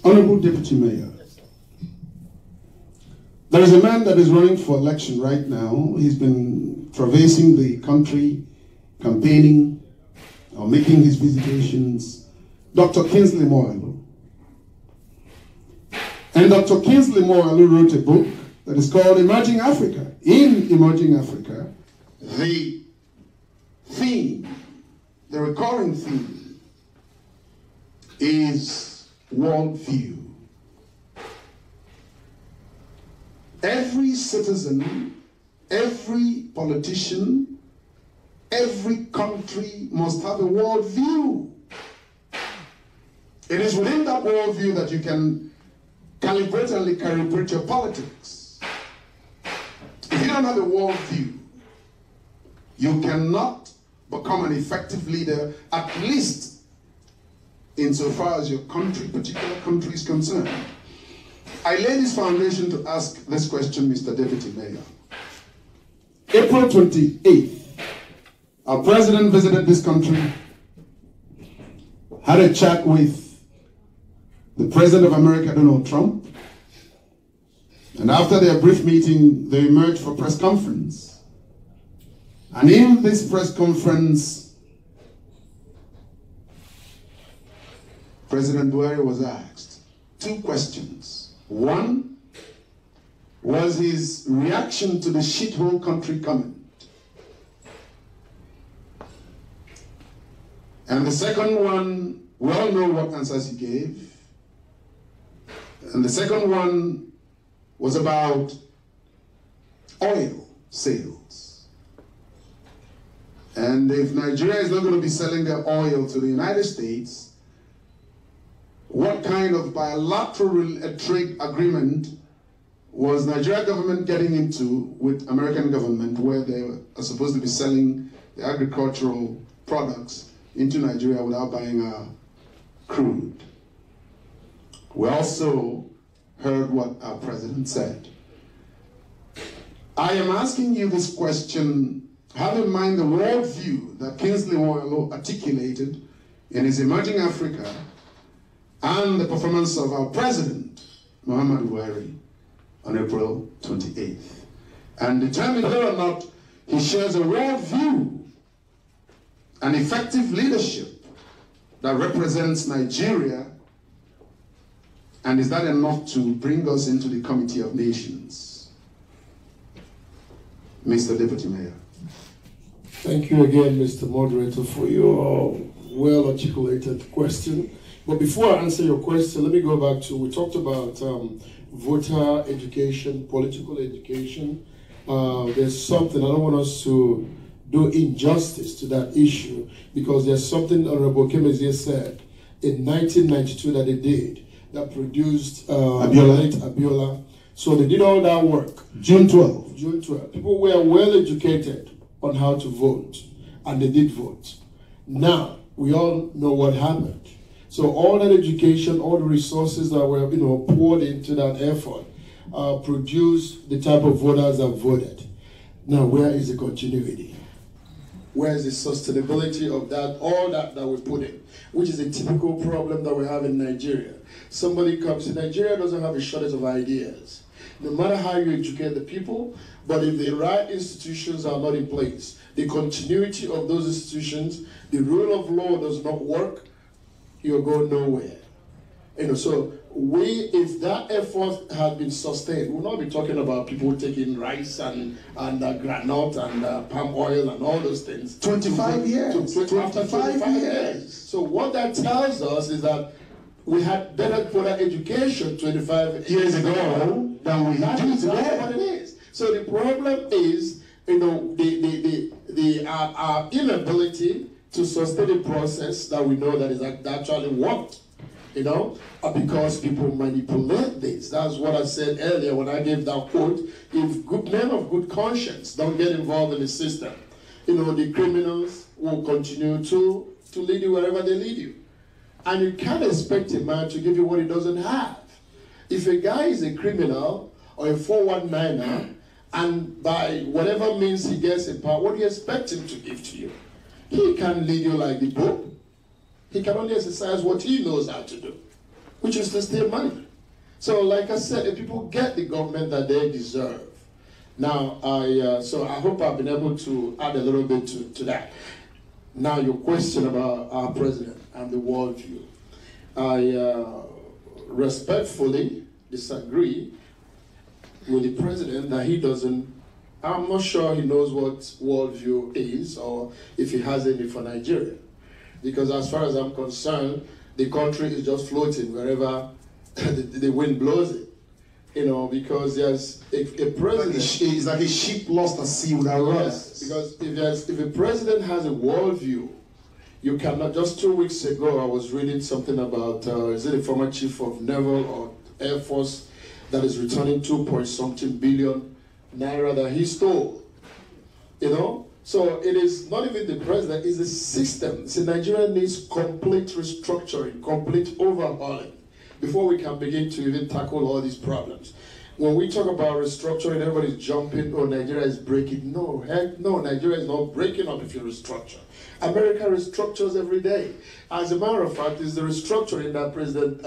Honorable Deputy Mayor, there is a man that is running for election right now. He's been traversing the country, campaigning, or making his visitations, Dr. Kingsley Moghalu. And Dr. Kingsley Moghalu wrote a book that is called Emerging Africa. In Emerging Africa, the theme, the recurring theme, is worldview. Every citizen, every politician, every country must have a worldview. It is within that worldview that you can calibrate and recalibrate your politics. If you don't have a worldview, you cannot become an effective leader, at least insofar as your country, particular country, is concerned. I lay this foundation to ask this question, Mr. Deputy Mayor. April 28th, our president visited this country, had a chat with the President of America, Donald Trump, and after their brief meeting, they emerged for a press conference. And in this press conference, President Buhari was asked two questions. One was his reaction to the shithole country comment. And the second one, we all know what answers he gave. And the second one was about oil sales. And if Nigeria is not going to be selling their oil to the United States, what kind of bilateral trade agreement was Nigeria government getting into with American government, where they are supposed to be selling the agricultural products into Nigeria without buying our crude? We also heard what our president said. I am asking you this question, have in mind the worldview that Kingsley Moghalu articulated in his Emerging Africa and the performance of our president, Muhammadu Buhari, on April 28th, and determine whether or not he shares a worldview, an effective leadership that represents Nigeria, and is that enough to bring us into the Committee of Nations? Mr. Deputy Mayor. Thank you again, Mr. Moderator, for your well-articulated question. But before I answer your question, let me go back to, we talked about voter education, political education. There's something, I don't want us to do injustice to that issue, because there's something Honorable Kemezie said in 1992 that they did, that produced Abiola. So they did all that work. June 12. June 12. People were well educated on how to vote, and they did vote. Now, we all know what happened. So all that education, all the resources that were poured into that effort produced the type of voters that voted. Now, where is the continuity? Where is the sustainability of that, all that we put in, which is a typical problem that we have in Nigeria. Somebody comes in, Nigeria doesn't have a shortage of ideas. No matter how you educate the people, but if the right institutions are not in place, the continuity of those institutions, the rule of law does not work, you'll go nowhere. So if that effort had been sustained, we'll not be talking about people taking rice and granite and palm oil and all those things. 25 years. 25 years. So what that tells us is that we had better product education 25 years ago than we do today. What it is. So the problem is, our inability to sustain the process that we know that is actually worked. Because people manipulate this. That's what I said earlier when I gave that quote. If men of good conscience don't get involved in the system, the criminals will continue to lead you wherever they lead you. And you can't expect a man to give you what he doesn't have. If a guy is a criminal or a 419er, and by whatever means he gets in power, what do you expect him to give to you? He can't lead you like the Pope. He can only exercise what he knows how to do, which is to steal money. So like I said, if people get the government that they deserve. Now, so I hope I've been able to add a little bit to that. Now, your question about our president and the worldview. I respectfully disagree with the president that he doesn't, I'm not sure he knows what worldview is or if he has any for Nigeria. Because as far as I'm concerned, the country is just floating wherever the wind blows it. Because there's a president... It's like a ship lost at sea without rudders. Yes, because if a president has a worldview, you cannot... Just 2 weeks ago, I was reading something about, is it a former chief of naval or air force that is returning 2-point-something billion naira that he stole? So it is not even the president, it's the system. See, Nigeria needs complete restructuring, complete overhauling before we can begin to even tackle all these problems. When we talk about restructuring, everybody's jumping, oh, Nigeria is breaking. No, heck no, Nigeria is not breaking up if you restructure. America restructures every day. As a matter of fact, it's the restructuring that President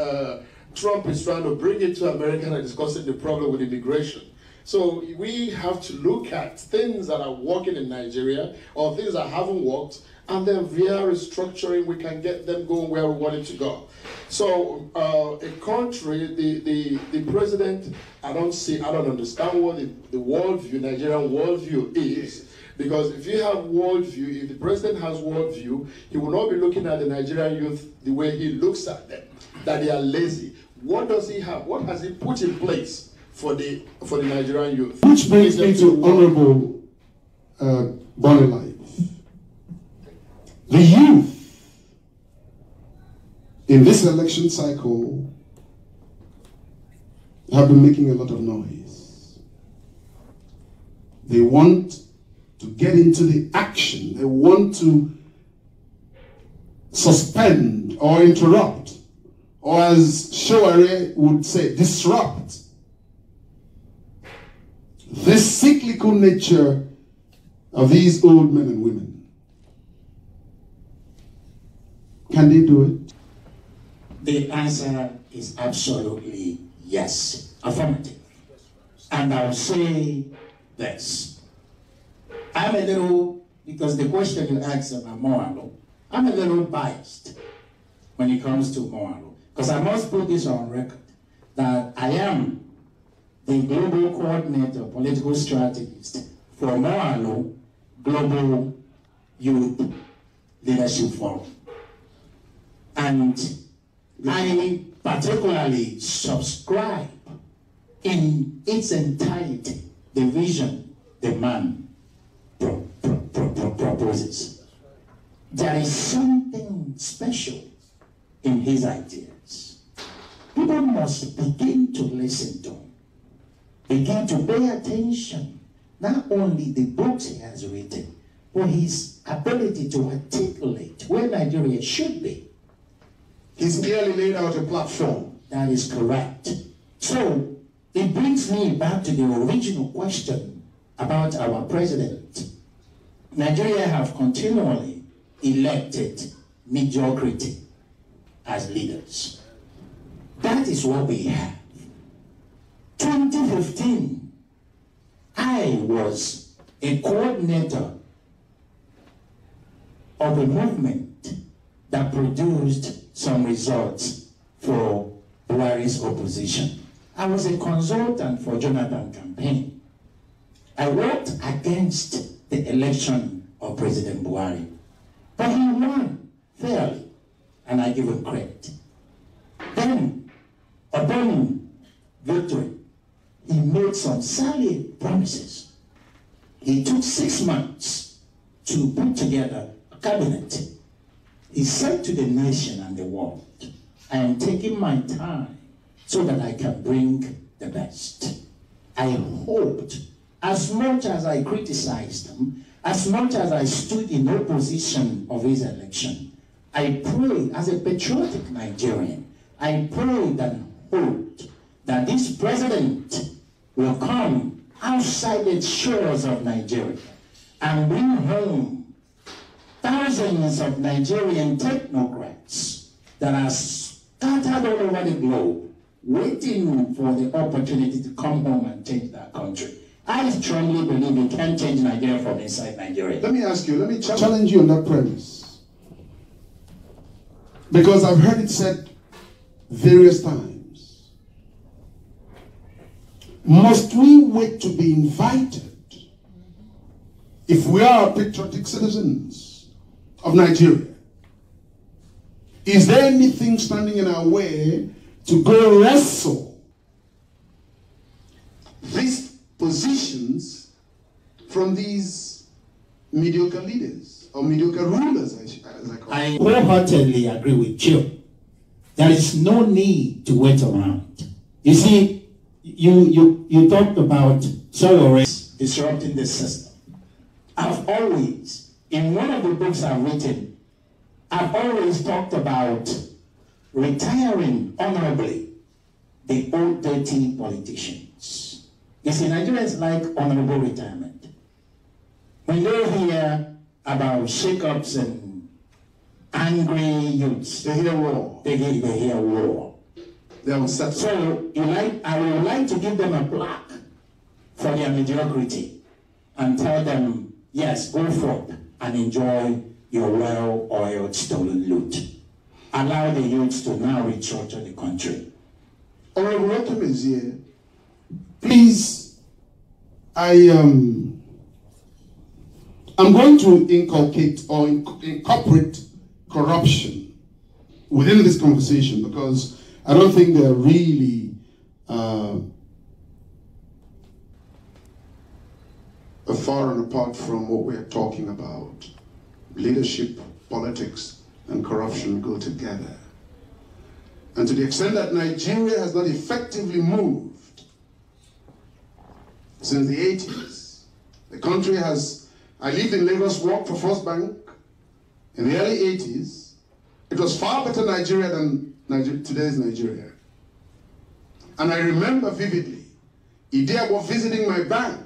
Trump is trying to bring into America and discussing the problem with immigration. So we have to look at things that are working in Nigeria or things that haven't worked, and then via restructuring we can get them going where we want it to go. So a country, the president, I don't understand what the worldview, Nigerian worldview is. Because if you have worldview, if the president has worldview, he will not be looking at the Nigerian youth the way he looks at them, that they are lazy. What does he have? What has he put in place for the Nigerian youth? Which brings me to Honorable Bonnie Life. The youth in this election cycle have been making a lot of noise. They want to get into the action. They want to suspend or interrupt, or as Showare would say, disrupt this cyclical nature of these old men and women. Can they do it? The answer is absolutely yes, affirmative. And I'll say this. I'm a little, because the question you asked about Moalo, I'm a little biased when it comes to Moalo. Because I must put this on record, that I am the global coordinator, political strategist for Moalo Global Youth Leadership Forum. And I particularly subscribe in its entirety the vision the man proposes. There is something special in his ideas. People must begin to listen to him, begin to pay attention, not only the books he has written, but his ability to articulate where Nigeria should be. He's clearly laid out a platform. That is correct. So it brings me back to the original question about our president. Nigeria have continually elected mediocrity as leaders. That is what we have. 2015, I was a coordinator of a movement that produced some results for Buhari's opposition. I was a consultant for Jonathan campaign. I worked against the election of President Buhari, but he won fairly, and I give him credit. Then, upon victory, he made some salient promises. He took 6 months to put together a cabinet. He said to the nation and the world, I am taking my time so that I can bring the best. I hoped, as much as I criticized him, as much as I stood in opposition of his election, I prayed as a patriotic Nigerian, I prayed and hoped that this president will come outside the shores of Nigeria and bring home thousands of Nigerian technocrats that are scattered all over the globe, waiting for the opportunity to come home and change their country. I strongly believe you can't change Nigeria from inside Nigeria. Let me ask you, let me challenge you on that premise. Because I've heard it said various times. Must we wait to be invited if we are patriotic citizens of Nigeria? Is there anything standing in our way to go wrestle these positions from these mediocre leaders or mediocre rulers, as I call I wholeheartedly agree with you. There is no need to wait around. You see, you talked about disrupting the system. I've always, in one of the books I've written, I've always talked about retiring honorably the old dirty politicians. You see, Nigerians like honorable retirement. When they hear about shake-ups and angry youths, they hear war. They hear war. They will settle. So I would like to give them a plaque for their mediocrity and tell them, yes, go forth and enjoy your well-oiled stolen loot. Allow the youths to now restructure the country. Honorable Welcome is here. Please, I'm going to inculcate or incorporate corruption within this conversation because I don't think they're really far and apart from what we're talking about. Leadership, politics, and corruption go together. And to the extent that Nigeria has not effectively moved since the 80s, the country has, I lived in Lagos, worked for First Bank in the early 80s. It was far better Nigeria than today's Nigeria. And I remember vividly, Idea was visiting my bank.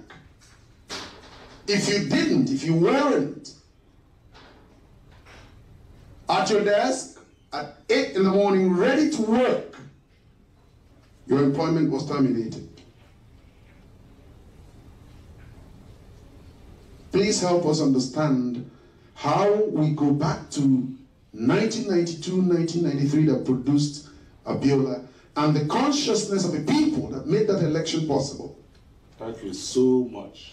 If you weren't at your desk at 8 in the morning, ready to work, your employment was terminated. Please help us understand how we go back to 1992, 1993 that produced Abiola and the consciousness of the people that made that election possible. Thank you so much.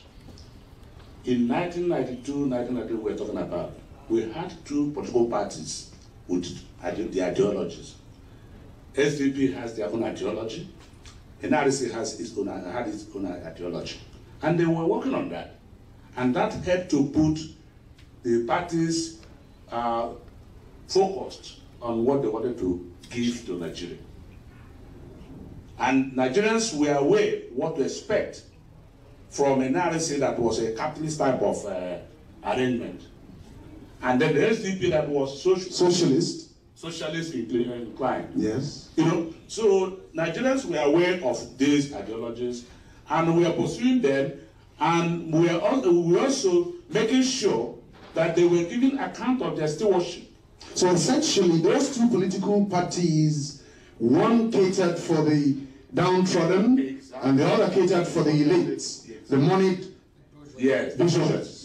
In 1992, 1993, we're talking about, we had two political parties with the ideologies. SDP has their own ideology, NRC had its own ideology. And they were working on that. And that helped to put the parties focused on what they wanted to give to Nigeria. And Nigerians were aware what to expect from an NRC that was a capitalist type of arrangement. And then the SDP that was socialist inclined. Yes. You know, so Nigerians were aware of these ideologies and we are pursuing them, and we are also making sure that they were giving account of their stewardship. So essentially, those two political parties, one catered for the downtrodden, exactly, and the other catered for the elites, exactly, the moneyed. Yes,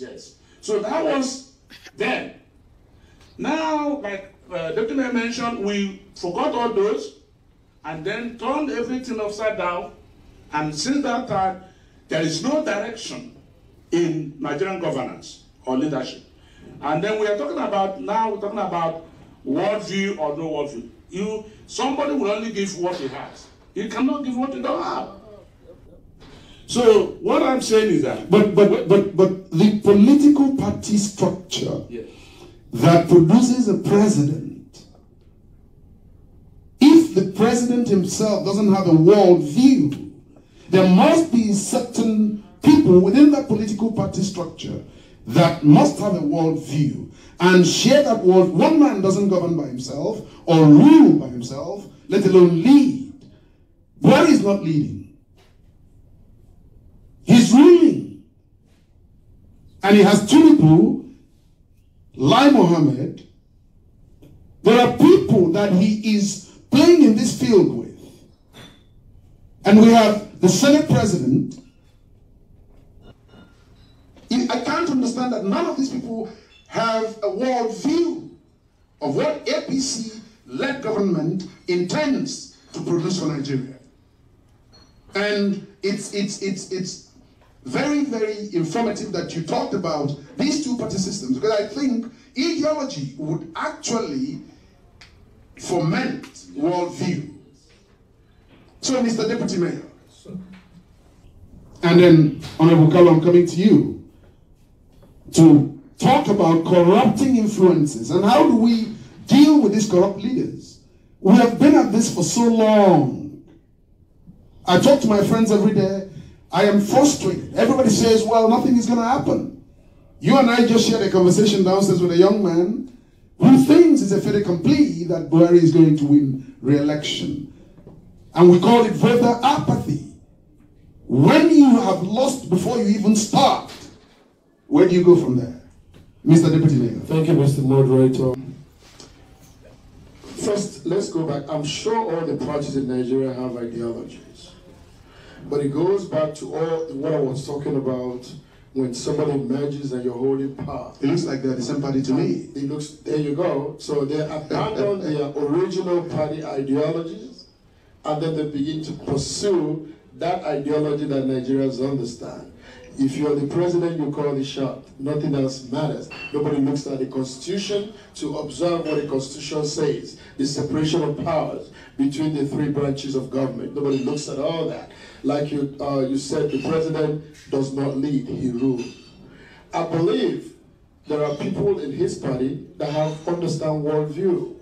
yes. So that was then. Now, like Dr. mentioned, we forgot all those, and then turned everything upside down. And since that time, there is no direction in Nigerian governance or leadership. And then we are talking about, now we're talking about worldview or no worldview. Somebody will only give what he has. You cannot give what you don't have. So what I'm saying is that, but the political party structure that produces a president, if the president himself doesn't have a world view, there must be certain people within that political party structure that must have a world view and share that world. One man doesn't govern by himself or rule by himself, let alone lead. Buhari is not leading. He's ruling. And he has Tinubu, Lai Mohammed. There are people that he is playing in this field with. And we have the Senate president. I can't understand that none of these people have a world view of what APC-led government intends to produce for Nigeria. And it's very, very informative that you talked about these two party systems, because I think ideology would actually foment worldview. So, Mr. Deputy Mayor, and then Honorable Kalu, I'm coming to you to talk about corrupting influences and how do we deal with these corrupt leaders. We have been at this for so long. I talk to my friends every day. I am frustrated. Everybody says, well, nothing is going to happen. You and I just shared a conversation downstairs with a young man who thinks it's a fait accompli that Buhari is going to win re-election. And we call it voter apathy. When you have lost before you even start, where do you go from there? Mr. Deputy Mayor. Thank you, Mr. Moderator. First, let's go back. I'm sure all the parties in Nigeria have ideologies. But it goes back to all what I was talking about when somebody emerges and you're holding power. It looks like they're the same party to me. It looks, there you go. So they abandon their original party ideologies and then they begin to pursue that ideology that Nigerians understand. If you're the president, you call the shot. Nothing else matters. Nobody looks at the Constitution to observe what the Constitution says. The separation of powers between the three branches of government. Nobody looks at all that. Like you said, the president does not lead, he rules. I believe there are people in his party that understand worldview.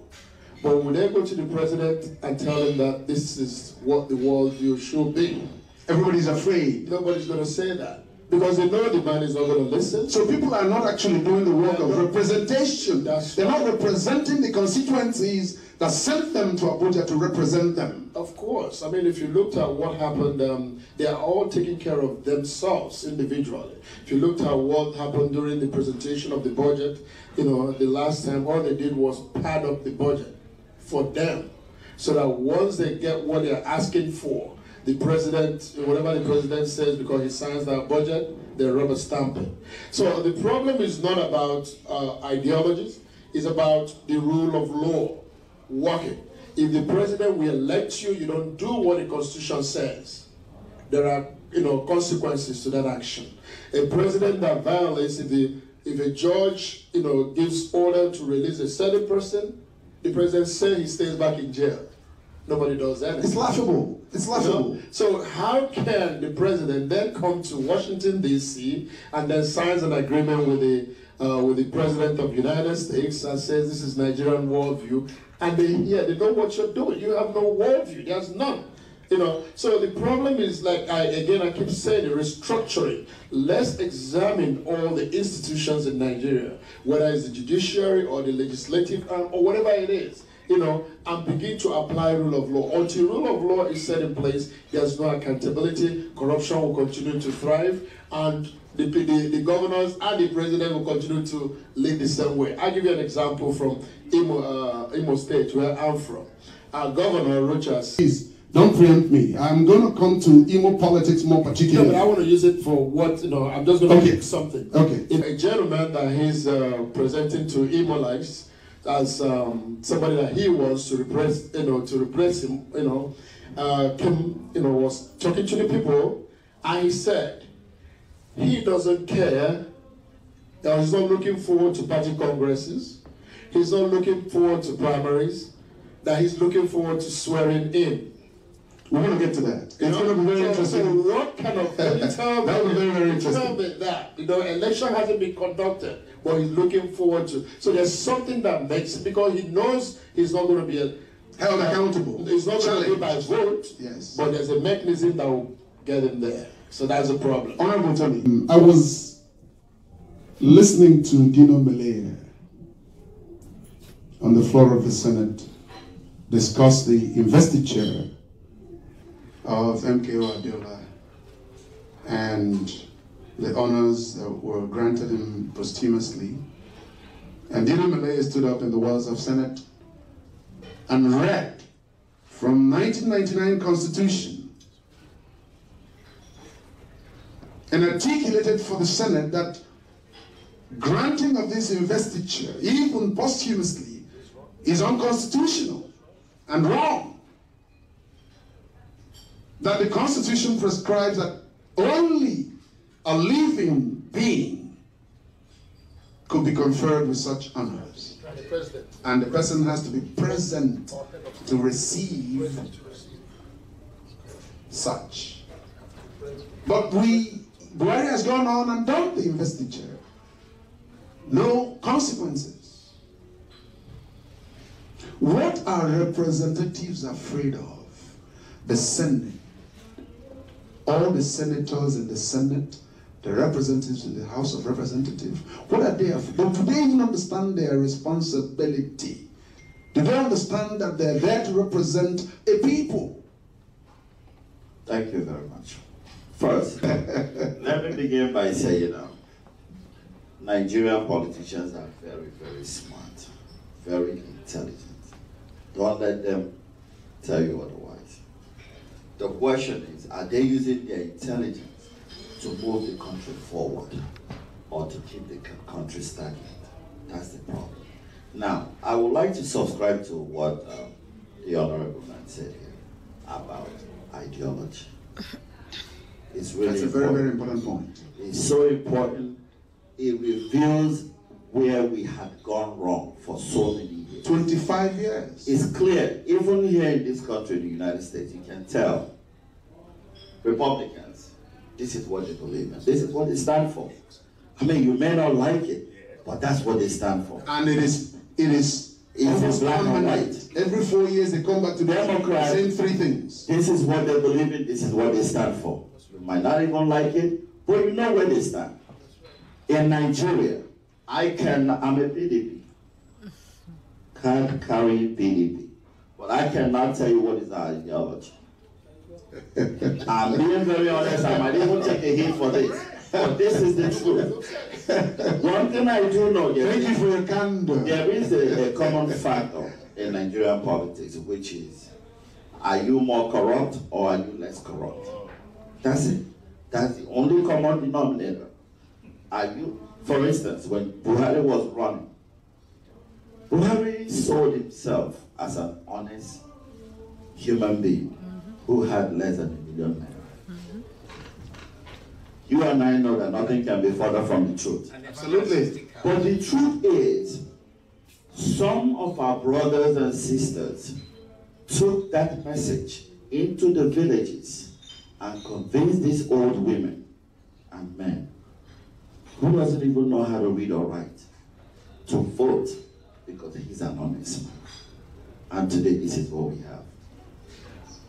But when they go to the president and tell him that this is what the worldview should be, everybody's afraid. Nobody's going to say that. Because they know the man is not going to listen. So people are not actually doing the work of representation. They're not representing the constituencies that sent them to Abuja to represent them. Of course. I mean, if you looked at what happened, they are all taking care of themselves individually. If you looked at what happened during the presentation of the budget, the last time, all they did was pad up the budget for them. So that once they get what they're asking for, the president, whatever the president says, because he signs that budget, they rubber stamp it. So the problem is not about ideologies, it's about the rule of law working. If the president will elect you, you don't do what the Constitution says, there are consequences to that action. A president that violates, if a judge gives order to release a certain person, the president says he stays back in jail. Nobody does that. It's laughable. It's laughable. So how can the president then come to Washington, D.C. and then signs an agreement with the president of the United States and says this is Nigerian worldview, and they know what you're doing. You have no worldview. There's none. So the problem is, like I keep saying, restructuring. Let's examine all the institutions in Nigeria, whether it's the judiciary or the legislative arm or whatever it is. And begin to apply rule of law. Until rule of law is set in place, there's no accountability, corruption will continue to thrive, and the governors and the president will continue to lead the same way. I'll give you an example from Imo State, where I'm from. Our governor, Rochas. Please, don't preempt me. I'm going to come to Imo politics more particularly. No, but I want to use it for what, I'm just going to pick something. Okay. A gentleman that he's presenting to Imolites, as somebody that he was to replace, to replace him, came, was talking to the people, and he said he doesn't care. That he's not looking forward to party congresses. He's not looking forward to primaries. That he's looking forward to swearing in. We're going to get to that. It's going to be very interesting. So what kind of tell me, that would be very, very interesting. Tell me that election hasn't been conducted, but he's looking forward to. So there's something that makes it, because he knows he's not going to be held accountable. He's not going to be by vote. Yes. But there's a mechanism that will get him there. So that's a problem. Honorable Tony, I was listening to Dino Melaye on the floor of the Senate discuss the investiture of MKO Abiola and the honors that were granted him posthumously. And Dino Melaye stood up in the walls of Senate and read from 1999 Constitution and articulated for the Senate that granting of this investiture, even posthumously, is unconstitutional and wrong. That the Constitution prescribes that only a living being could be conferred with such honors. And the person has to be present to receive such. But Buhari has gone on and done the investiture. No consequences. What are representatives afraid of? The Senate. All the senators in the Senate, the representatives in the House of Representatives, what are they afraid of? Do they even understand their responsibility? Do they understand that they're there to represent a people? Thank you very much. First, let me begin by saying, Nigerian politicians are very, very smart, very intelligent. Don't let them tell you otherwise. The question is, are they using their intelligence to move the country forward or to keep the country stagnant? That's the problem. Now, I would like to subscribe to what the Honorable Man said here about ideology. It's really That's a very, very important point. It's so important. It reveals where we had gone wrong for so many years. 25 years. It's clear, even here in this country, the United States, you can tell Republicans, this is what they believe in. This is what they stand for. I mean, you may not like it, but that's what they stand for. And it is black and white. Every 4 years they come back to the Democrats, same three things. This is what they believe in, this is what they stand for. You might not even like it, but you know where they stand. In Nigeria, I'm a PDP, card-carrying PDP, but I cannot tell you what is our ideology. I'm being very honest, I might even take a hit for this, but this is the truth. One thing I do know, Thank you for your candor. There is a common factor in Nigerian politics, which is, are you more corrupt or are you less corrupt? That's it. That's the only common denominator. Are you, for instance, when Buhari was running, Buhari sold himself as an honest human being who had less than $1 million. You and I know that nothing can be further from the truth. Absolutely. But the truth is, some of our brothers and sisters took that message into the villages and convinced these old women and men who doesn't even know how to read or write to vote because he's an honest man. And today, this is what we have.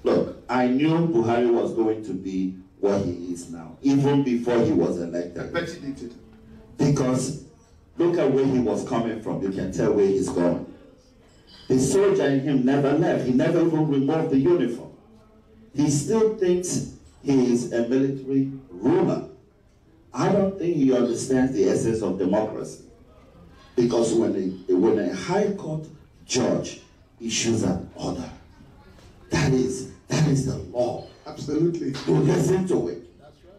Look, I knew Buhari was going to be what he is now, even before he was elected. But he did it. Because look at where he was coming from. You can tell where he's going. The soldier in him never left. He never even removed the uniform. He still thinks he is a military ruler. I don't think he understands the essence of democracy. Because when a high court judge issues an order, that is the law. Absolutely. You listen to it.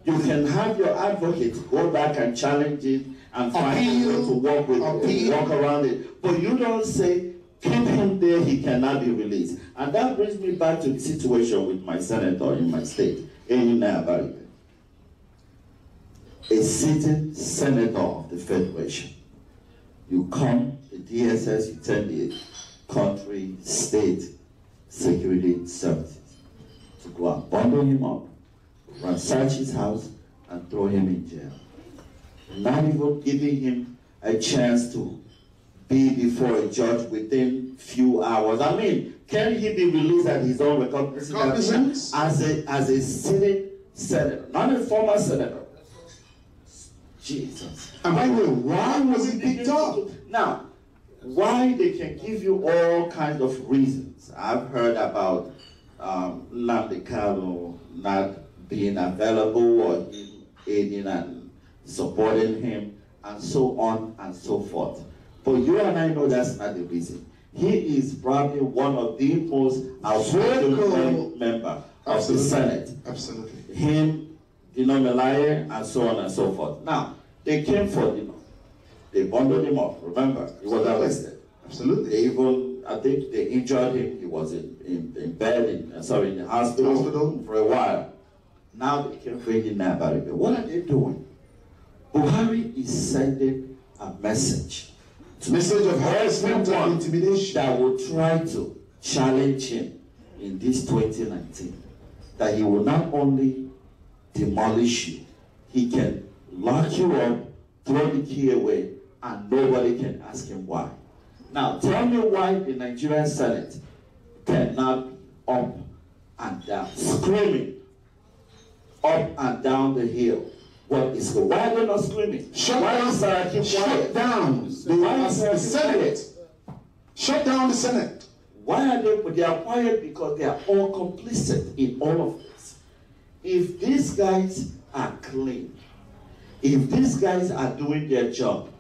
You can have your advocate go back and challenge it and find a way to walk around it. But you don't say, keep him there, he cannot be released. And that brings me back to the situation with my senator in my state, a sitting senator of the Federation. You come, the DSS, you tell the country, state, security services to go and bundle him up, ransack his house, and throw him in jail. Not even giving him a chance to be before a judge within few hours. I mean, can he be released at his own recognizance as a sitting senator, not a former senator? Jesus. And by the way, why was he picked up? Now, why they can give you all kinds of reasons. I've heard about Nnamdi Kanu not being available or him aiding and supporting him and so on and so forth. But you and I know that's not the reason. He is probably one of the most outspoken member of the Senate. Absolutely. Him, Dino Melaye, and so on and so forth. Now, they came for Dino. They bundled him up. Remember, he was arrested. Absolutely. They even, I think they injured him. He was in bed, in the hospital for a while. Now they came for him now. What are they doing? Buhari is sending a message. Message of harassment and intimidation that will try to challenge him in this 2019. That he will not only demolish you, he can lock you up, throw the key away, and nobody can ask him why. Now, tell me why the Nigerian Senate cannot be up and down, screaming up and down the hill. What is going? Why are they not screaming? Shut down the Senate. Shut down the Senate. Why are they are quiet? Because they are all complicit in all of this. If these guys are clean, if these guys are doing their job,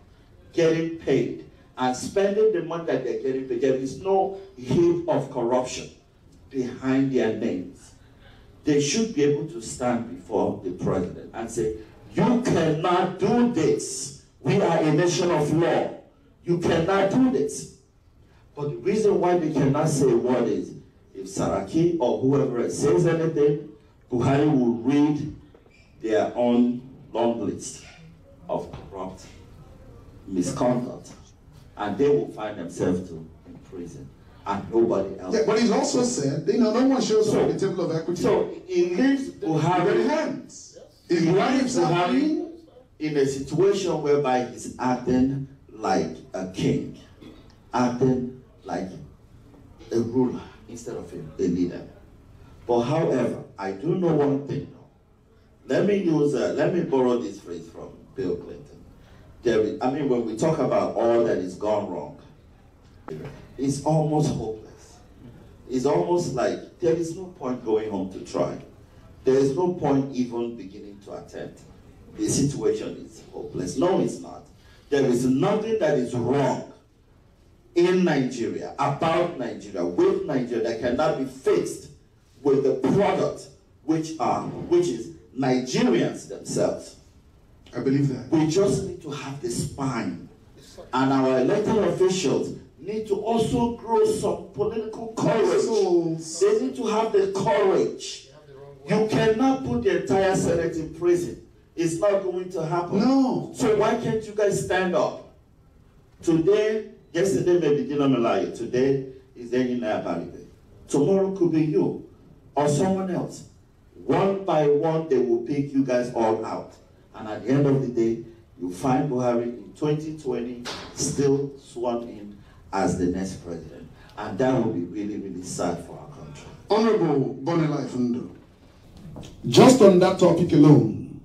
getting paid, and spending the money that they're getting paid, there is no heap of corruption behind their names. They should be able to stand before the president and say, you cannot do this. We are a nation of law. You cannot do this. But the reason why they cannot say a word is, if Saraki or whoever else says anything, Buhari will read their own long list of corrupt misconduct, and they will find themselves in prison, and nobody else. Yeah, but he's also said, no one shows up at the table of equity. So it leaves Buhari hands. Is Buhari in a situation whereby he's acting like a king, acting like a ruler instead of a leader. But however, I do know one thing. Let me borrow this phrase from Bill Clinton. When we talk about all that is gone wrong, it's almost hopeless. It's almost like there is no point going home to try. There is no point even beginning to attempt. The situation is hopeless. No, it's not. There is nothing that is wrong in Nigeria, about Nigeria, with Nigeria, that cannot be fixed with the product which is Nigerians themselves. I believe that. We just need to have the spine. And our elected officials need to also grow some political courage. They need to have the courage. You cannot put the entire Senate in prison. It's not going to happen. No. So why can't you guys stand up? Today, yesterday maybe Dino Melaye. Today is Enina Baribe. Tomorrow could be you or someone else. One by one, they will pick you guys all out. And at the end of the day, you find Buhari in 2020 still sworn in as the next president. And that will be really, really sad for our country. Honorable Bonilai Fundo, just on that topic alone,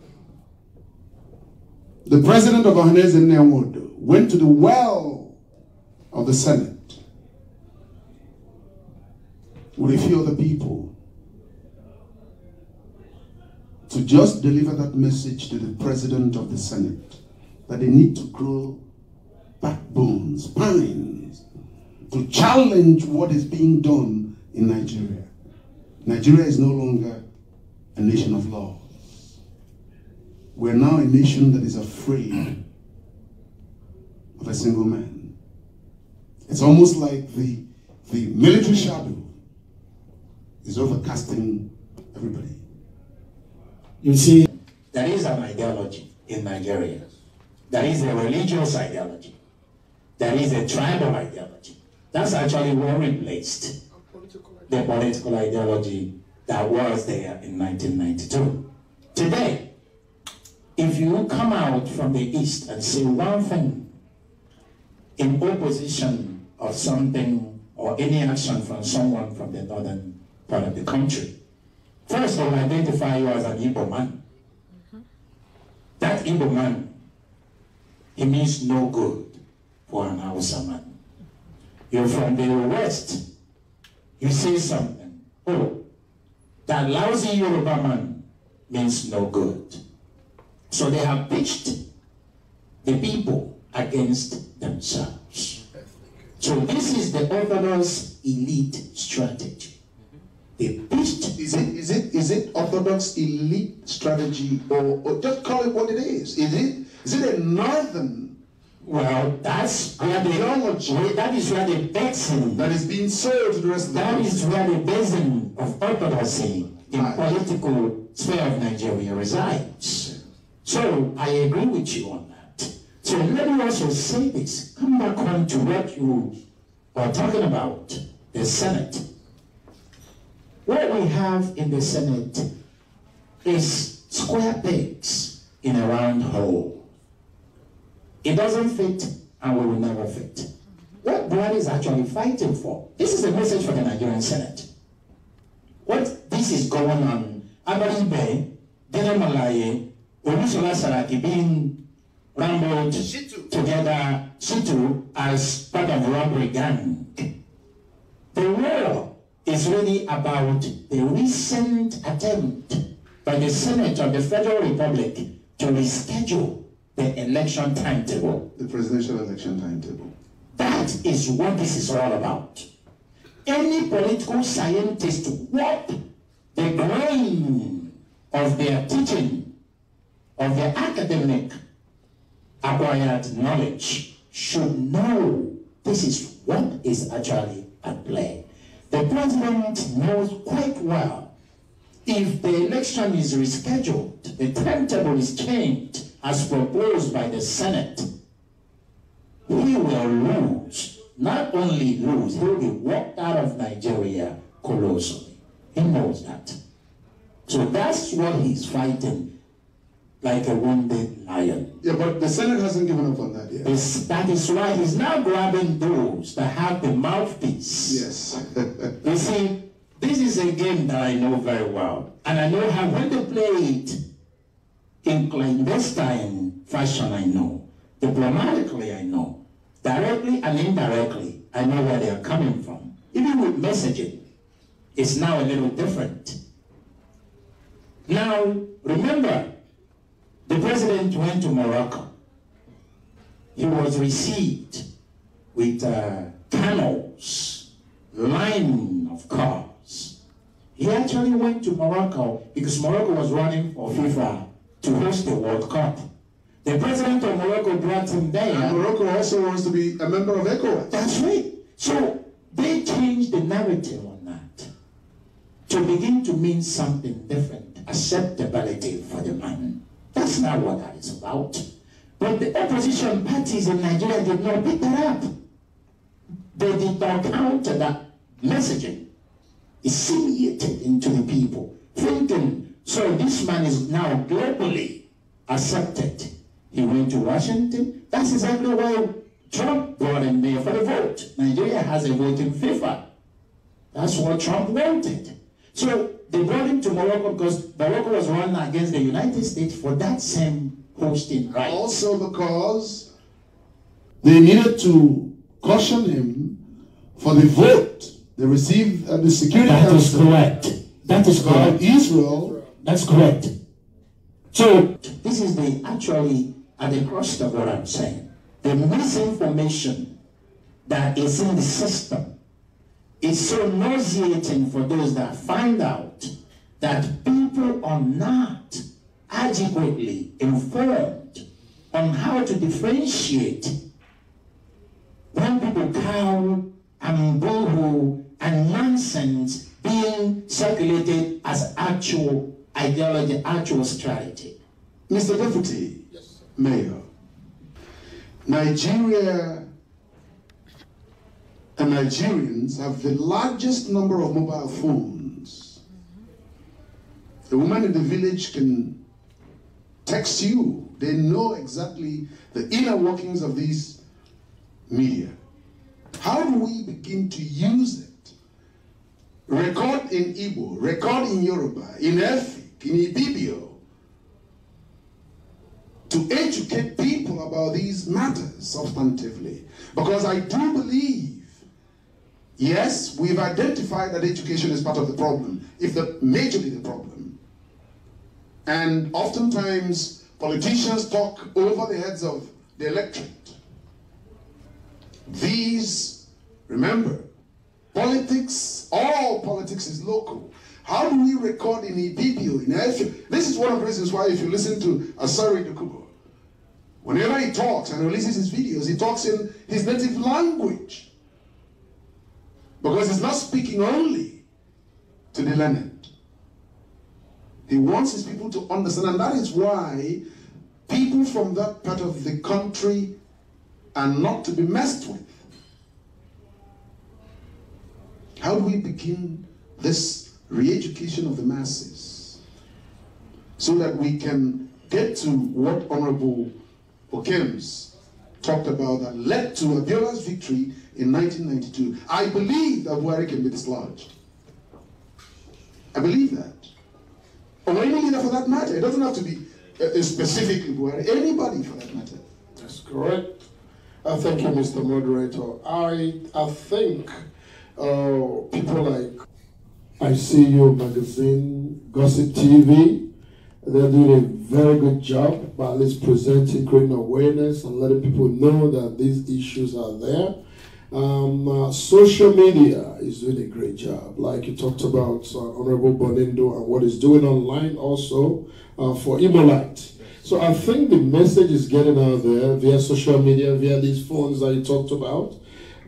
the president of Ohaneze Nnewodo went to the well of the Senate with a few other people to just deliver that message to the president of the Senate that they need to grow backbones, spines, to challenge what is being done in Nigeria. Nigeria is no longer a nation of laws. we're now a nation that is afraid of a single man. It's almost like the military shadow is overcasting everybody. You see, there is an ideology in Nigeria. There is a religious ideology. There is a tribal ideology. That's actually well replaced the political ideology that was there in 1992. Today, if you come out from the East and say one thing in opposition of something or any action from someone from the northern part of the country, first they will identify you as an Igbo man. That Igbo man, he means no good for an Hausa man. You're from the West, you say something, oh, that lousy Yoruba man means no good. So they have pitched the people against themselves. So this is the Orthodox elite strategy. They pitched. Is it Orthodox elite strategy, or just call it what it is? Is it a northern? Well, that's where that is where the basin that is being sold to the rest of the That country. is where the basin of orthodoxy in political sphere of Nigeria resides. So I agree with you on that. So let me also say this. Come back on to what you are talking about, the Senate. What we have in the Senate is square pegs in a round hole. It doesn't fit, and we will never fit. What Buhari is actually fighting for, this is a message for the Nigerian Senate. What this is going on, Abaribe, Dinamalaye, Olusola Saraki being rambled together, Shitu, as part of the robbery gang. The war is really about the recent attempt by the Senate of the Federal Republic to reschedule the election timetable. The presidential election timetable. That is what this is all about. Any political scientist warp the grain of their teaching, of their academic acquired knowledge, should know this is what is actually at play. The president knows quite well if the election is rescheduled, the timetable is changed as proposed by the Senate, he will lose. Not only lose, he will be walked out of Nigeria colossally. He knows that. So that's what he's fighting, like a wounded lion. Yeah, but the Senate hasn't given up on that yet. That is why he's now grabbing those that have the mouthpiece. Yes. You see, this is a game that I know very well. And I know how when they play it in clandestine fashion, I know. Diplomatically, I know. Directly and indirectly, I know where they are coming from. Even with messaging, it's now a little different. Now, remember, the president went to Morocco. He was received with camels, line of cars. He actually went to Morocco because Morocco was running for FIFA to host the World Cup. The president of Morocco brought him there. And Morocco also wants to be a member of ECOWAS. That's right. So they changed the narrative on that to begin to mean something different, acceptability for the man. That's not what that is about. But the opposition parties in Nigeria did not pick that up. They did not counter that messaging. Assimilated into the people, thinking, so this man is now globally accepted. He went to Washington. That's exactly why Trump brought him there for the vote. Nigeria has a vote in FIFA. That's what Trump wanted. So they brought him to Morocco because Morocco was running against the United States for that same hosting right. Also because they needed to caution him for the vote they received at the Security Council. That is correct. That is correct. Israel. That's correct. So this is actually at the crux of what I'm saying. The misinformation that is in the system is so nauseating for those that find out that people are not adequately informed on how to differentiate when people cow and boohoo and nonsense being circulated as actual ideology, actual strategy. Mr. Deputy Mayor, Nigeria and Nigerians have the largest number of mobile phones. A woman in the village can text you. They know exactly the inner workings of these media. How do we begin to use it? Record in Igbo, record in Yoruba, in Efik, in Ibibio, to educate people about these matters substantively. Because I do believe, yes, we've identified that education is part of the problem, if the majorly the problem. And oftentimes, politicians talk over the heads of the electorate. These, remember, politics, all politics is local. How do we record in Ibibio, in Efik? This is one of the reasons why if you listen to Asari Dokubo, whenever he talks and releases his videos, he talks in his native language. Because he's not speaking only to the learned. He wants his people to understand, and that is why people from that part of the country are not to be messed with. How do we begin this re-education of the masses so that we can get to what Honorable Okems talked about that led to Abiola's victory in 1992? I believe that Buhari can be dislodged. I believe that. Or any leader for that matter. It doesn't have to be specifically Buhari. Anybody for that matter. That's correct. Thank you, Mr. Moderator. I think people like ICU Magazine, Gossip TV, they're doing a very good job by at least presenting, creating awareness and letting people know that these issues are there. Social media is doing a great job. Like you talked about Honorable Bonindo and what he's doing online also for Imolite. So I think the message is getting out there via social media, via these phones that you talked about.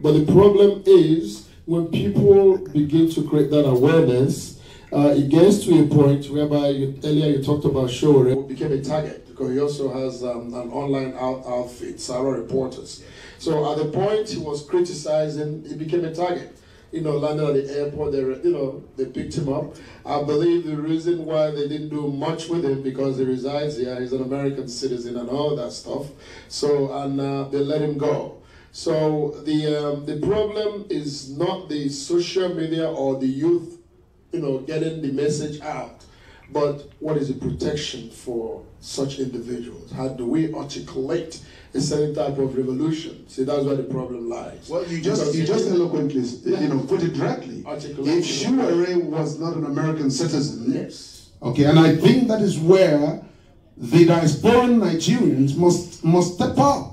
But the problem is when people begin to create that awareness, it gets to a point whereby earlier you talked about Showre became a target because he also has an online outfit, Sarah Reporters. So at the point he was criticizing, he became a target. Landed at the airport, they picked him up. I believe the reason why they didn't do much with him because he resides here, he's an American citizen and all that stuff. So, and they let him go. So the problem is not the social media or the youth, getting the message out, but what is the protection for such individuals? How do we articulate a certain type of revolution? See, that's where the problem lies. Well, you just eloquently, put it directly. If Showre was not an American citizen, yes, okay, and I think that is where the diasporan Nigerians must step up.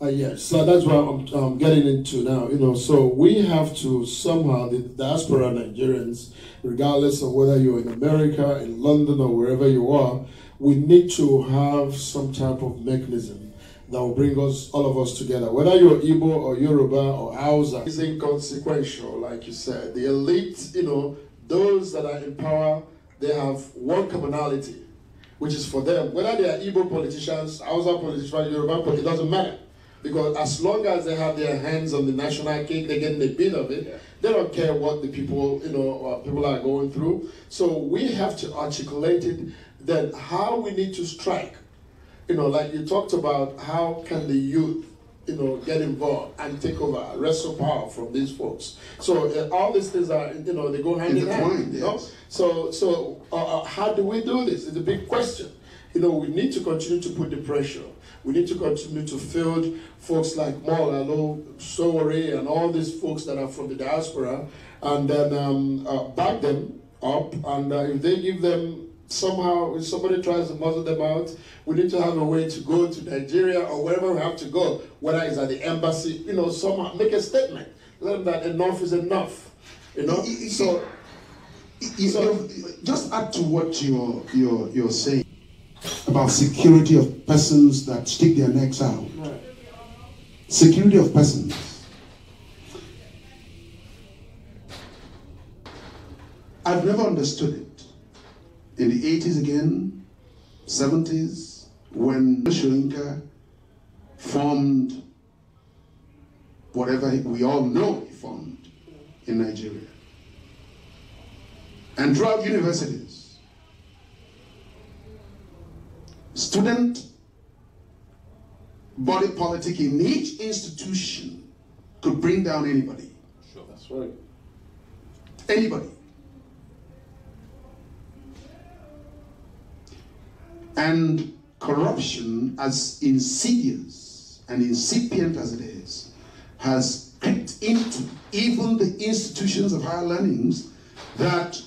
Yes, so that's what I'm getting into now. So we have to somehow, the diaspora Nigerians, regardless of whether you're in America, in London, or wherever you are, we need to have some type of mechanism that will bring us, all of us together. Whether you're Igbo or Yoruba or Hausa, it's inconsequential, like you said. The elite, those that are in power, they have one commonality, which is for them. Whether they are Igbo politicians, Hausa politicians, Yoruba politicians, it doesn't matter. Because as long as they have their hands on the national cake, they're getting a bit of it. Yeah. They don't care what the people, people are going through. So we have to articulate it, then how we need to strike. Like you talked about, how can the youth, get involved and take over, wrestle power from these folks. So all these things are, they go hand in hand. Yes. So how do we do this? It's a big question. We need to continue to put the pressure. We need to continue to field folks like Molalo, Sowore, and all these folks that are from the diaspora, and then back them up. And if they give them somehow, if somebody tries to muzzle them out, we need to have a way to go to Nigeria or wherever we have to go, whether it's at the embassy, somehow make a statement. Let them that enough is enough. So just add to what you're saying. about security of persons that stick their necks out. Right. Security of persons. I've never understood it. In the 80s again, 70s, when Sri Lanka formed whatever we all know he formed in Nigeria. And throughout universities, student body politic in each institution could bring down anybody. Sure. That's right. Anybody. And corruption, as insidious and incipient as it is, has crept into even the institutions of higher learnings that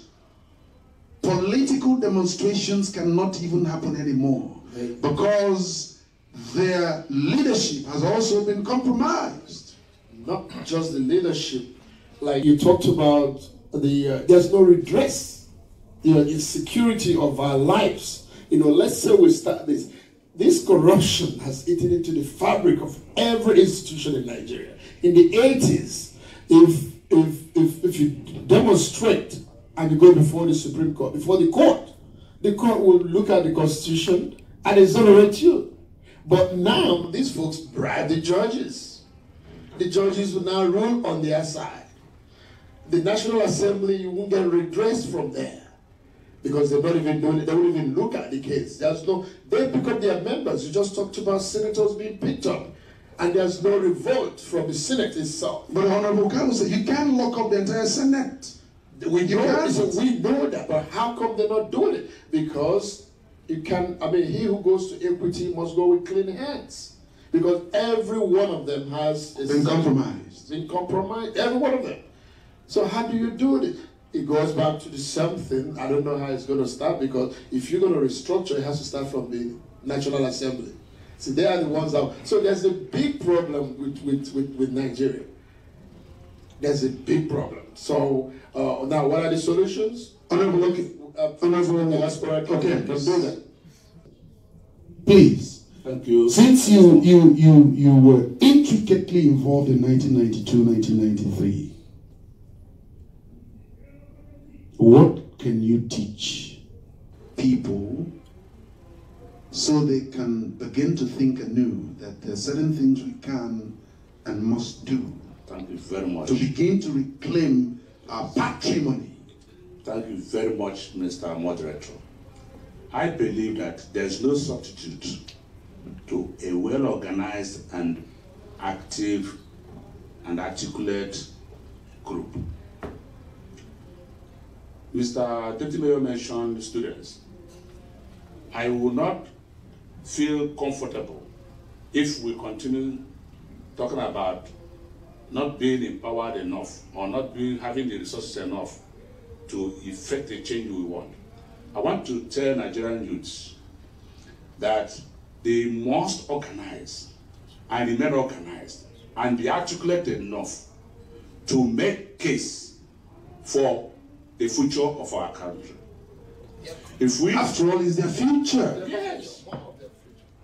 political demonstrations cannot even happen anymore because their leadership has also been compromised. Not just the leadership, like you talked about, there's no redress, insecurity of our lives. Let's say we start this. This corruption has eaten into the fabric of every institution in Nigeria. In the 80s, if you demonstrate and you go before the Supreme Court, before the court will look at the Constitution and exonerate you. But now, these folks bribe the judges. The judges will now rule on their side. The National Assembly, you won't get redress from there. Because they're not even doing it, they won't even look at the case. They pick up their members. You just talked about senators being picked up. And there's no revolt from the Senate itself. But Honorable Carlos said, you can't lock up the entire Senate. We know that, but how come they're not doing it? Because he who goes to equity must go with clean hands. Because every one of them has been compromised. Every one of them. So how do you do it? It goes back to the same thing. I don't know how it's going to start, because if you're going to restructure, it has to start from the National Assembly. See, they are the ones that... So there's a big problem with Nigeria. There's a big problem. So now, what are the solutions? Honorable, okay, can do that. Please. Thank you. Since you were intricately involved in 1992, 1993, what can you teach people so they can begin to think anew that there are certain things we can and must do? Thank you very much. To begin to reclaim our patrimony. Thank you very much, Mr. Moderator. I believe that there's no substitute to a well-organized and active and articulate group. Mr. Deputy Mayor mentioned students. I will not feel comfortable if we continue talking about not being empowered enough or not having the resources enough to effect the change we want. I want to tell Nigerian youths that they must organize and remain organized and be articulate enough to make case for the future of our country. If we, after all, is their future. Yes.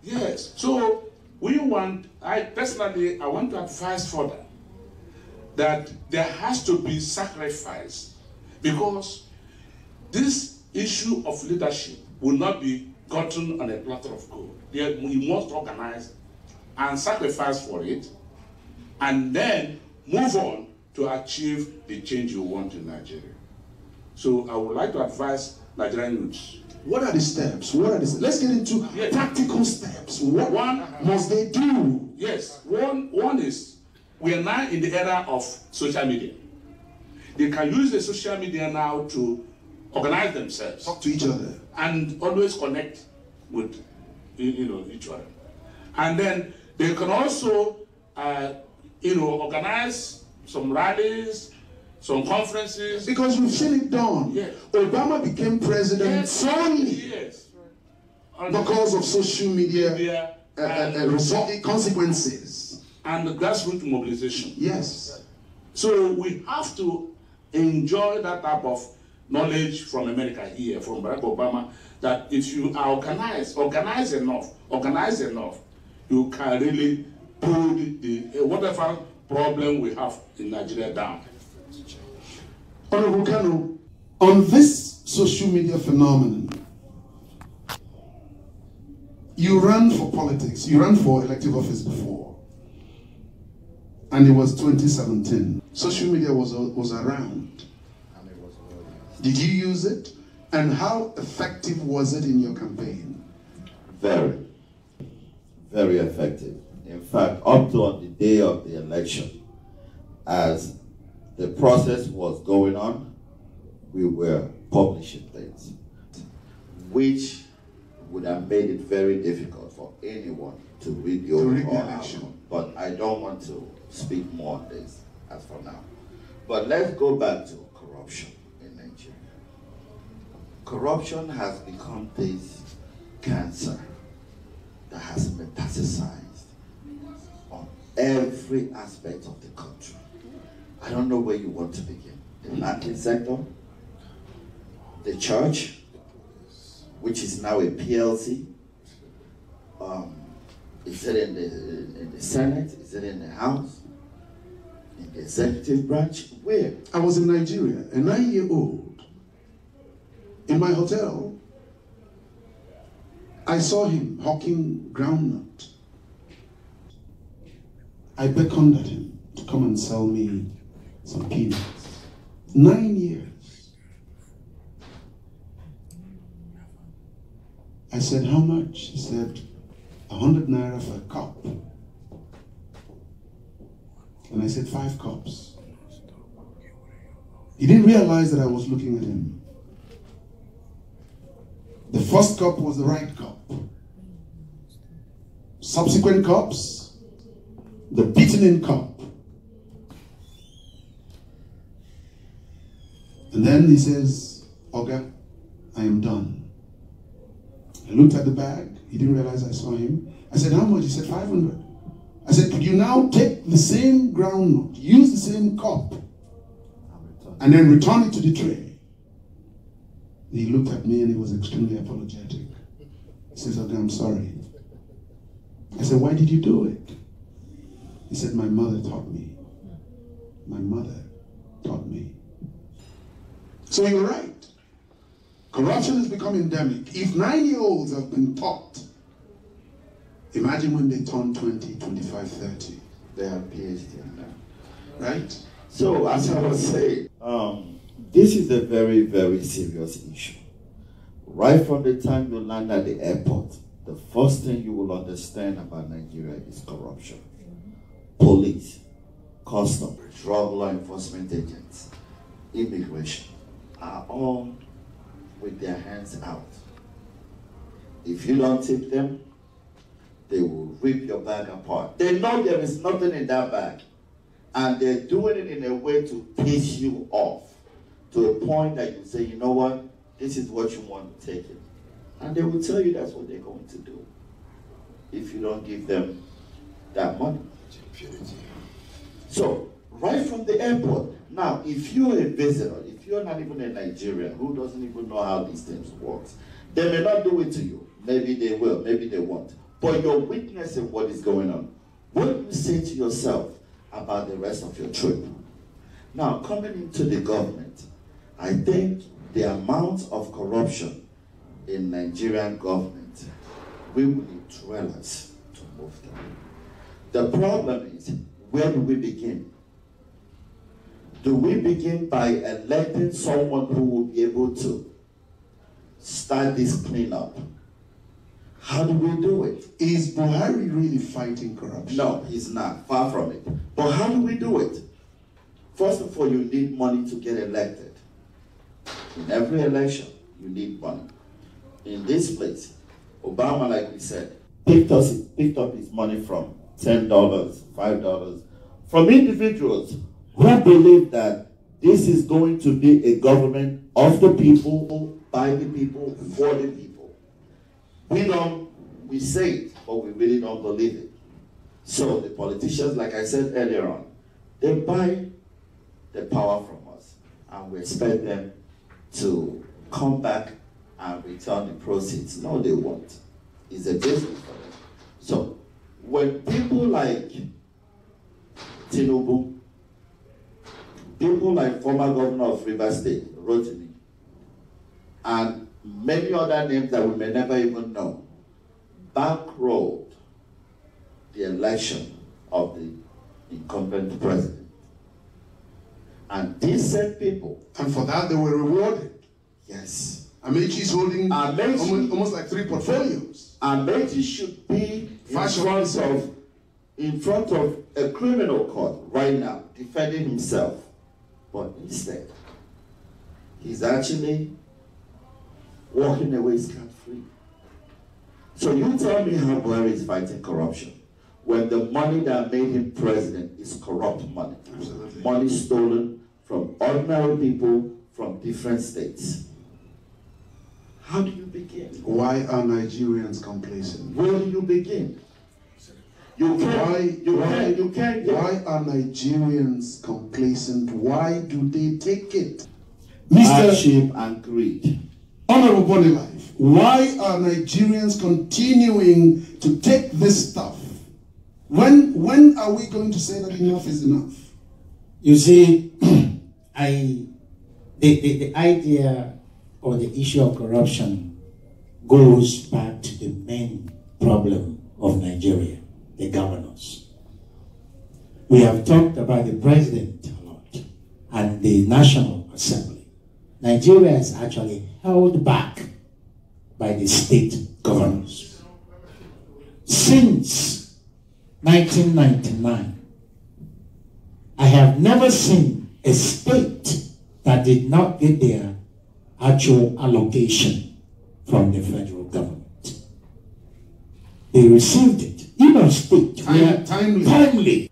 Yes. So we want, I want to advise further that there has to be sacrifice, because this issue of leadership will not be gotten on a platter of gold. We must organize and sacrifice for it, and then move on to achieve the change you want in Nigeria. So I would like to advise Nigerian youths. What are the steps? Let's get into practical steps. What must they do? Yes, one is, we are now in the era of social media. They can use the social media now to organize themselves. Talk to each other. And always connect with each other. And then they can also organize some rallies, some conferences. Because we've seen it done. Yes. Obama became president solely because of social media consequences. And the grassroots mobilization. Yes. So we have to enjoy that type of knowledge from America here, from Barack Obama, that if you are organized enough, you can really pull the whatever problem we have in Nigeria down. Honorable Kanu, on this social media phenomenon, you ran for politics, you ran for elective office before, and it was 2017. Social media was around. Did you use it? And how effective was it in your campaign? Very, very effective. In fact, up to on the day of the election, as the process was going on, we were publishing things, which would have made it very difficult for anyone to read the overall outcome. But I don't want to speak more on this as for now. But let's go back to corruption in Nigeria. Corruption has become this cancer that has metastasized on every aspect of the country. I don't know where you want to begin. The banking sector, the church, which is now a PLC. Is it in the Senate? Is it in the House? In the executive branch? Where? I was in Nigeria, a 9-year-old. In my hotel, I saw him hawking groundnut. I beckoned at him to come and sell me some peanuts. 9 years. I said, how much? He said, 100 naira for a cup. And I said, 5 cups. He didn't realize that I was looking at him. The first cup was the right cup. Subsequent cups, the beaten in cup. And then he says, Oga, I am done. I looked at the bag. He didn't realize I saw him. I said, how much? He said, 500. I said, could you now take the same groundnut, use the same cup, and then return it to the tray? He looked at me and he was extremely apologetic. He says, okay, I'm sorry. I said, why did you do it? He said, my mother taught me. My mother taught me. So you're right. Corruption has become endemic. If 9-year-olds have been taught, imagine when they turn 20, 25, 30. They have PhD in that. Right? So, as I was saying, this is a very, very serious issue. Right from the time you land at the airport, the first thing you will understand about Nigeria is corruption. Police, customs, drug law enforcement agents, immigration are all with their hands out. If you don't tip them, they will rip your bag apart. They know there is nothing in that bag, and they're doing it in a way to piss you off to a point that you say, you know what, this is what you want to take it. And they will tell you that's what they're going to do if you don't give them that money. So, right from the airport, now, if you're a visitor, if you're not even a Nigerian who doesn't even know how these things work, they may not do it to you. Maybe they will, maybe they won't. But you're witnessing what is going on. What do you say to yourself about the rest of your trip? Now, coming into the government, I think the amount of corruption in Nigerian government, we will need dwellers to move them. The problem is, where do we begin? Do we begin by electing someone who will be able to start this cleanup? How do we do it? Is Buhari really fighting corruption? No, he's not. Far from it. But how do we do it? First of all, you need money to get elected. In every election, you need money. In this place, Obama, like we said, picked up his money from $10, $5, from individuals who believe that this is going to be a government of the people, by the people, for the people. We say it, but we really don't believe it. So the politicians, like I said earlier on, they buy the power from us, and we expect them to come back and return the proceeds. No, they won't. It's a business for them. So when people like Tinubu, people like former governor of Rivers State, Rotimi, and many other names that we may never even know, bankrolled the election of the incumbent president. And these same people... And for that they were rewarded. Yes. Amechi is holding almost like 3 portfolios. Amechi should be in front of a criminal court right now, defending himself. But instead, he's actually walking away scot-free. So you tell me how Buhari is fighting corruption when the money that made him president is corrupt money. Absolutely. Money stolen from ordinary people from different states. How do you begin? Why are Nigerians complacent? Where do you begin? Why are Nigerians complacent? Why do they take it? Hardship and greed. Honorable Body Life, why are Nigerians continuing to take this stuff? When are we going to say that enough is enough? You see, the idea or the issue of corruption goes back to the main problem of Nigeria, the governors. We have talked about the president a lot and the National Assembly. Nigeria is actually held back by the state governors. Since 1999, I have never seen a state that did not get their actual allocation from the federal government. They received it. Even state. Timely.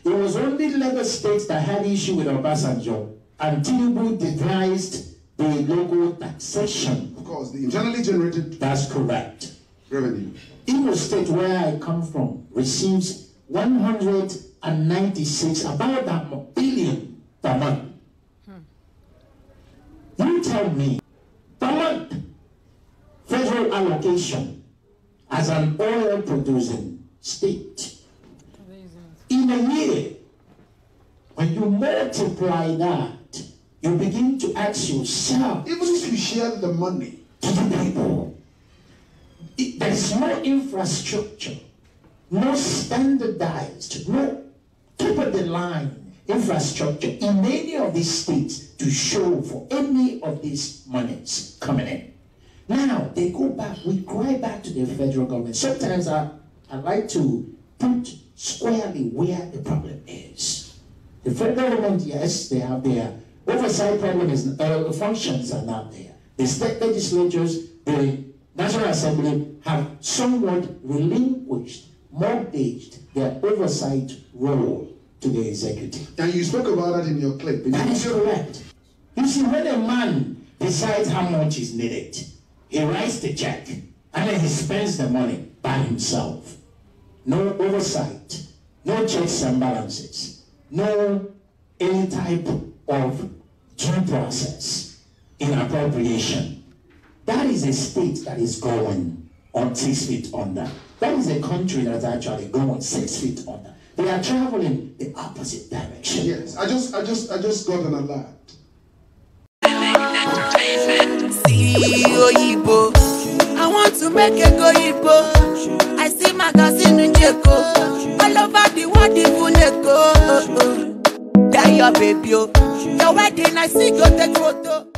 It was only Lagos State that had issue with Obasanjo, and Tinubu devised the local taxation. Of course, the internally generated. That's correct. Revenue. Imo State, where I come from, receives 196, about $1 billion per month. You tell me, per month, federal allocation as an oil producing state. In a year, when you multiply that, you begin to ask yourself, even if you share the money to the people, there's no infrastructure, no standardized, no top of the line infrastructure in any of these states to show for any of these monies coming in. Now they go back, we cry back to the federal government. Sometimes I like to put squarely where the problem is. The federal government, yes, they have their oversight functions are not there. The state legislatures, the National Assembly have somewhat relinquished, mortgaged their oversight role to the executive. And you spoke about that in your clip. That is correct. You see, when a man decides how much is needed, he writes the check and then he spends the money by himself. No oversight, no checks and balances, no any type of due process in appropriation. That is a state that is going on 6 feet under. That is a country that is actually going 6 feet under. They are traveling the opposite direction. Yes, I just got an alert. I want to make a go Igbo. I see magazine in Jeko. All over the world, even Eko. There your baby, your wedding, I see you take photo.